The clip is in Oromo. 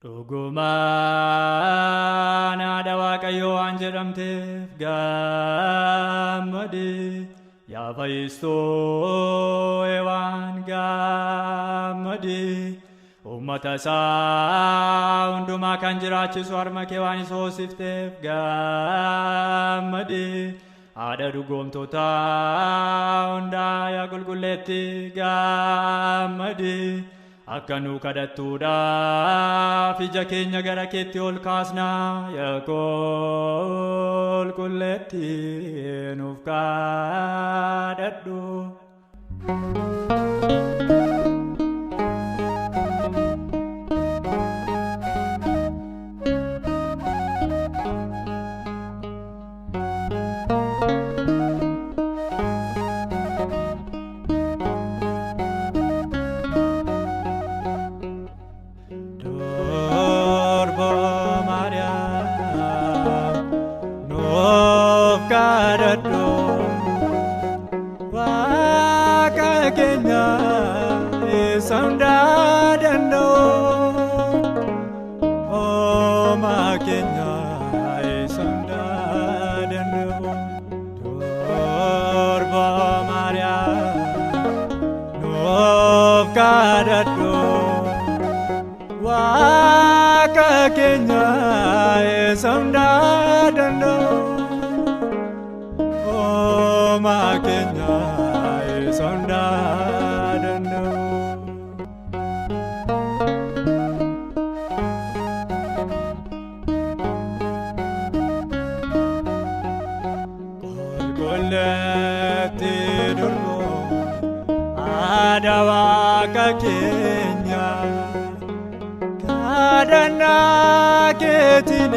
Dhugumaan haadha Waaqayyoo waan jedhamteef gammadi, yaa fayyistuu waan gammadi. Uummata isaa hundumaa kan jiraachisu harma kee waan isa hoosifteef gammadi. Haadha dhugoomtotaa hundaa yaa qulqulleetti gammadi. Akka nu kadhattuudhaaf ija keenya gara keetti ol kaasnaa, yaa qulqulleetti nuuf kadhadhu. Kadhannaa keetiin